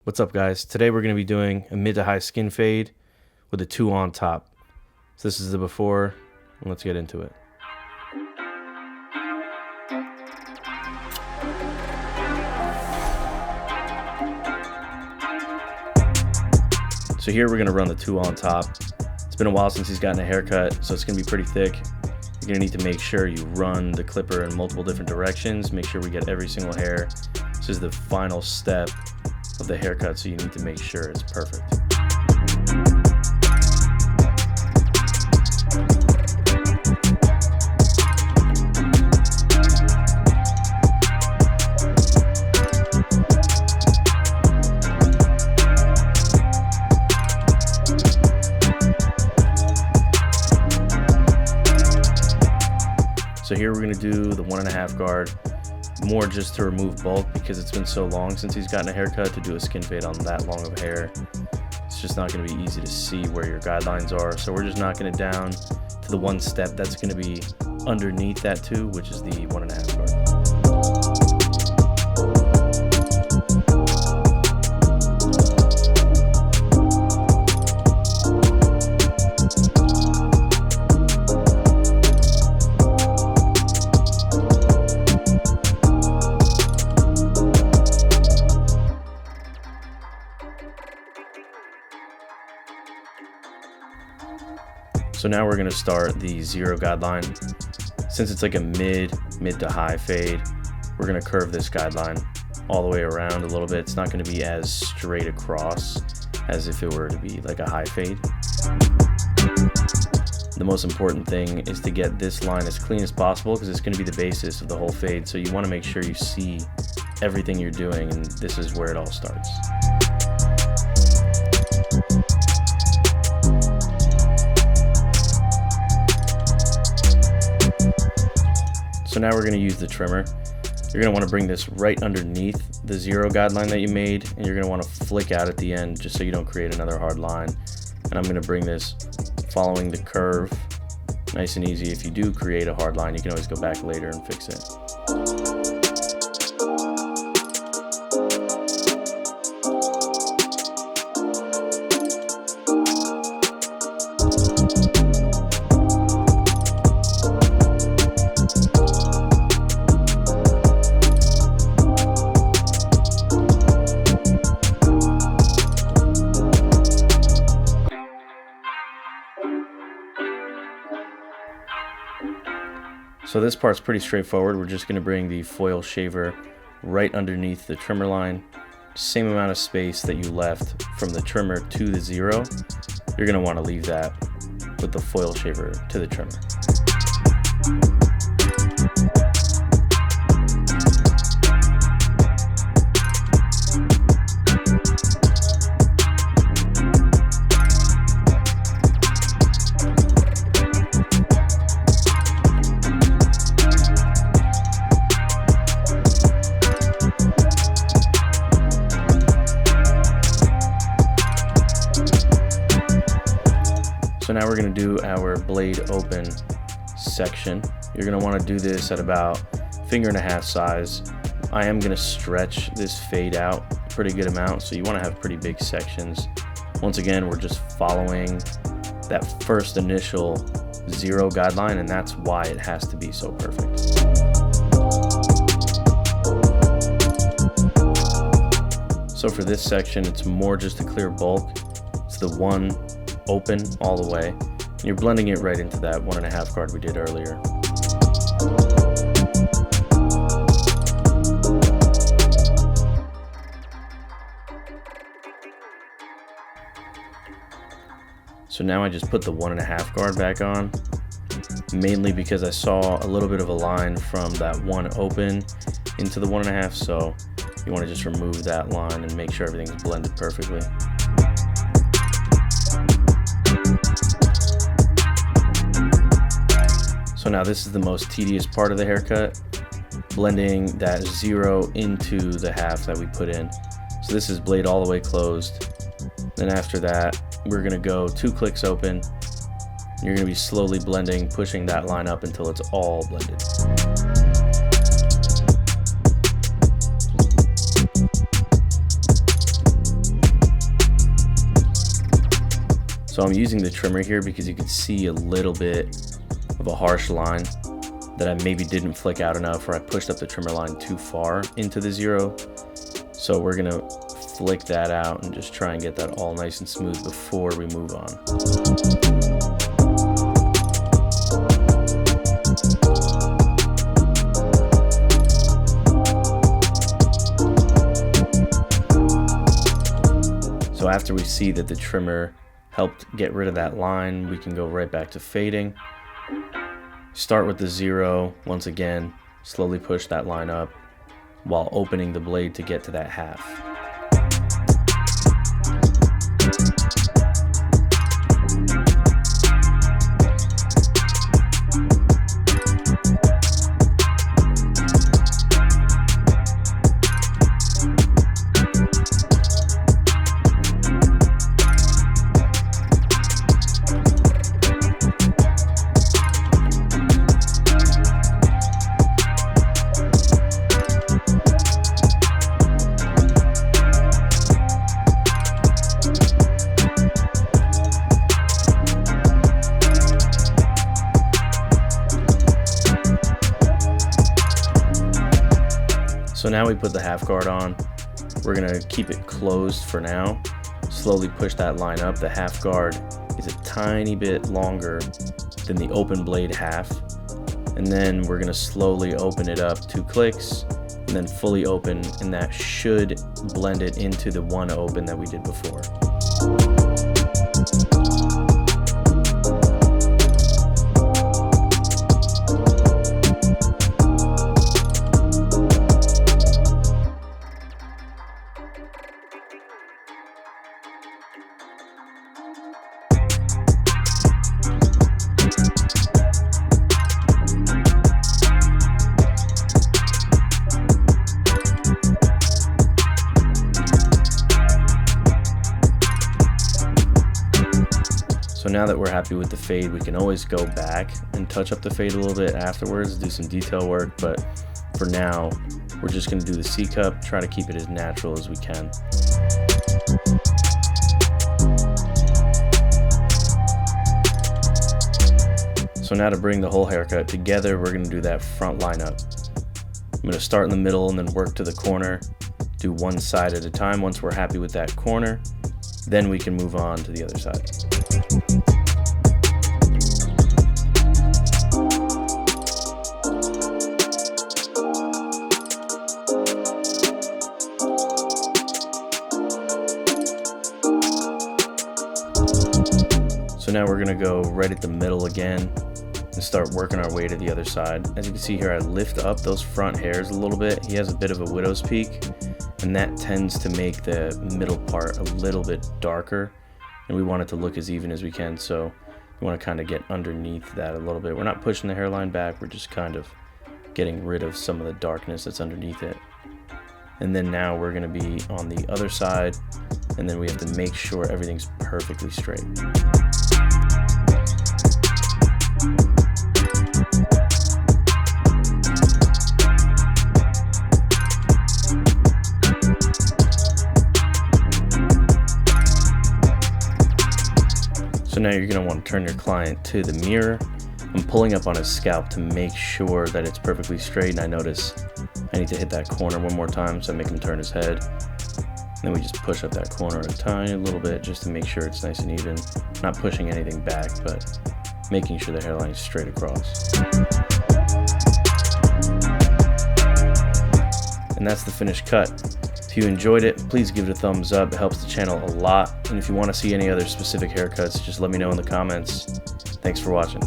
What's up, guys? Today we're going to be doing a mid to high skin fade with a 2 on top. So this is the before, and let's get into it. So here we're going to run the 2 on top. It's been a while since he's gotten a haircut, so it's going to be pretty thick. You're going to need to make sure you run the clipper in multiple different directions. Make sure we get every single hair. This is the final step of the haircut, so you need to make sure it's perfect. So here we're going to do the 1.5 guard, more just to remove bulk because it's been so long since he's gotten a haircut. To do a skin fade on that long of hair, it's just not going to be easy to see where your guidelines are. So we're just knocking it down to the one step that's going to be underneath that 2, which is the 1.5 guard. So now we're going to start the 0 guideline. Since it's like a mid to high fade, we're going to curve this guideline all the way around a little bit. It's not going to be as straight across as if it were to be like a high fade. The most important thing is to get this line as clean as possible because it's going to be the basis of the whole fade. So you want to make sure you see everything you're doing, and this is where it all starts. So now we're going to use the trimmer. You're going to want to bring this right underneath the 0 guideline that you made, and you're going to want to flick out at the end just so you don't create another hard line. And I'm going to bring this following the curve, nice and easy. If you do create a hard line, you can always go back later and fix it. So this part's pretty straightforward. We're just going to bring the foil shaver right underneath the trimmer line. Same amount of space that you left from the trimmer to the 0. You're going to want to leave that with the foil shaver to the trimmer. So now we're going to do our blade open section. You're going to want to do this at about 1.5 finger size. I am going to stretch this fade out a pretty good amount, so you want to have pretty big sections. Once again, we're just following that first initial 0 guideline, and that's why it has to be so perfect. So for this section, it's more just to clear bulk. It's the 1 open all the way. You're blending it right into that 1.5 guard we did earlier. So now I just put the 1.5 guard back on, mainly because I saw a little bit of a line from that 1 open into the 1.5, so you want to just remove that line and make sure everything's blended perfectly. So now this is the most tedious part of the haircut, blending that 0 into the half that we put in. So this is blade all the way closed. Then after that, we're going to go 2 clicks open. You're going to be slowly blending, pushing that line up until it's all blended. So I'm using the trimmer here because you can see a little bit of a harsh line that I maybe didn't flick out enough, or I pushed up the trimmer line too far into the 0. So we're gonna flick that out and just try and get that all nice and smooth before we move on. So after we see that the trimmer helped get rid of that line, we can go right back to fading. Start with the 0, once again, slowly push that line up while opening the blade to get to that half. So now we put the half guard on. We're gonna keep it closed for now. Slowly push that line up. The half guard is a tiny bit longer than the open blade half. And then we're gonna slowly open it up 2 clicks and then fully open, and that should blend it into the 1 open that we did before. So now that we're happy with the fade, we can always go back and touch up the fade a little bit afterwards, do some detail work, but for now, we're just gonna do the C cup, try to keep it as natural as we can. So now to bring the whole haircut together, we're gonna do that front lineup. I'm gonna start in the middle and then work to the corner, do one side at a time. Once we're happy with that corner, then we can move on to the other side. So now we're gonna go right at the middle again and start working our way to the other side. As you can see here, I lift up those front hairs a little bit. He has a bit of a widow's peak, and that tends to make the middle part a little bit darker, and we want it to look as even as we can, so we want to kind of get underneath that a little bit. We're not pushing the hairline back, we're just kind of getting rid of some of the darkness that's underneath it. And then now we're going to be on the other side, and then we have to make sure everything's perfectly straight. So now you're going to want to turn your client to the mirror. I'm pulling up on his scalp to make sure that it's perfectly straight, and I notice I need to hit that corner one more time, so I make him turn his head. And then we just push up that corner a tiny little bit just to make sure it's nice and even. Not pushing anything back, but making sure the hairline is straight across. And that's the finished cut. If you enjoyed it, please give it a thumbs up. It helps the channel a lot. And if you want to see any other specific haircuts, just let me know in the comments. Thanks for watching.